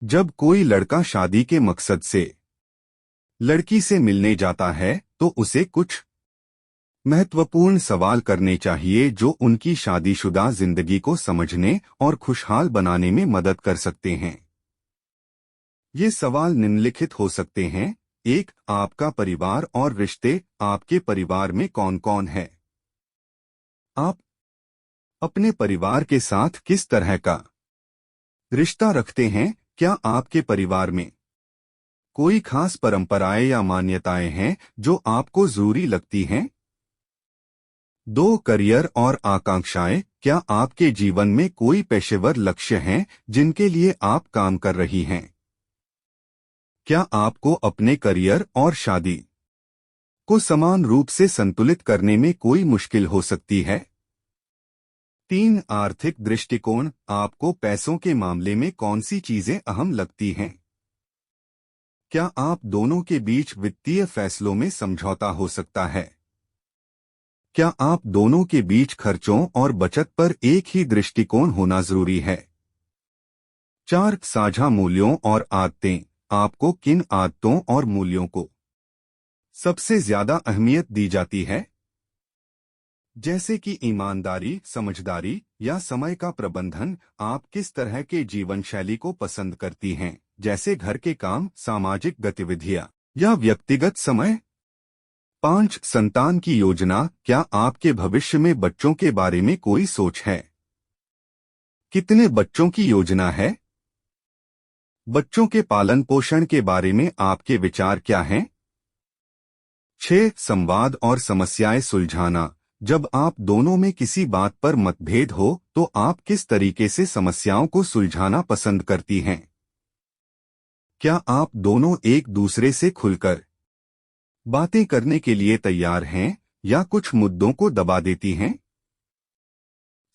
जब कोई लड़का शादी के मकसद से लड़की से मिलने जाता है तो उसे कुछ महत्वपूर्ण सवाल करने चाहिए जो उनकी शादीशुदा जिंदगी को समझने और खुशहाल बनाने में मदद कर सकते हैं। ये सवाल निम्नलिखित हो सकते हैं। 1. आपका परिवार और रिश्ते। आपके परिवार में कौन कौन है? आप अपने परिवार के साथ किस तरह का रिश्ता रखते हैं? क्या आपके परिवार में कोई खास परंपराएं या मान्यताएं हैं जो आपको जरूरी लगती हैं? 2. करियर और आकांक्षाएं। क्या आपके जीवन में कोई पेशेवर लक्ष्य हैं जिनके लिए आप काम कर रही हैं? क्या आपको अपने करियर और शादी को समान रूप से संतुलित करने में कोई मुश्किल हो सकती है? 3. आर्थिक दृष्टिकोण। आपको पैसों के मामले में कौन सी चीजें अहम लगती हैं? क्या आप दोनों के बीच वित्तीय फैसलों में समझौता हो सकता है? क्या आप दोनों के बीच खर्चों और बचत पर एक ही दृष्टिकोण होना जरूरी है? 4. साझा मूल्यों और आदतें। आपको किन आदतों और मूल्यों को सबसे ज्यादा अहमियत दी जाती है? जैसे कि ईमानदारी, समझदारी या समय का प्रबंधन। आप किस तरह के जीवन शैली को पसंद करती हैं, जैसे घर के काम, सामाजिक गतिविधियां या व्यक्तिगत समय? 5. संतान की योजना। क्या आपके भविष्य में बच्चों के बारे में कोई सोच है? कितने बच्चों की योजना है? बच्चों के पालन पोषण के बारे में आपके विचार क्या हैं? 6. संवाद और समस्याएं सुलझाना। जब आप दोनों में किसी बात पर मतभेद हो तो आप किस तरीके से समस्याओं को सुलझाना पसंद करती हैं? क्या आप दोनों एक दूसरे से खुलकर बातें करने के लिए तैयार हैं या कुछ मुद्दों को दबा देती हैं?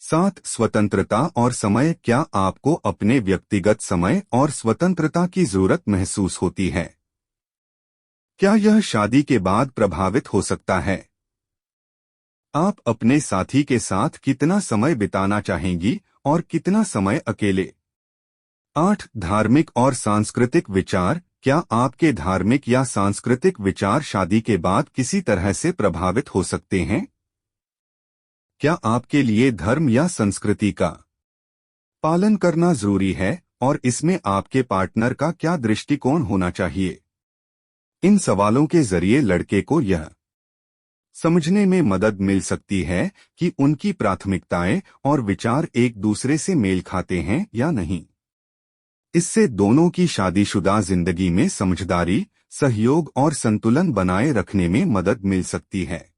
7. स्वतंत्रता और समय। क्या आपको अपने व्यक्तिगत समय और स्वतंत्रता की जरूरत महसूस होती है? क्या यह शादी के बाद प्रभावित हो सकता है? आप अपने साथी के साथ कितना समय बिताना चाहेंगी और कितना समय अकेले? 8. धार्मिक और सांस्कृतिक विचार। क्या आपके धार्मिक या सांस्कृतिक विचार शादी के बाद किसी तरह से प्रभावित हो सकते हैं? क्या आपके लिए धर्म या संस्कृति का पालन करना जरूरी है और इसमें आपके पार्टनर का क्या दृष्टिकोण होना चाहिए? इन सवालों के जरिए लड़के को यह समझने में मदद मिल सकती है कि उनकी प्राथमिकताएं और विचार एक दूसरे से मेल खाते हैं या नहीं। इससे दोनों की शादीशुदा जिंदगी में समझदारी, सहयोग और संतुलन बनाए रखने में मदद मिल सकती है।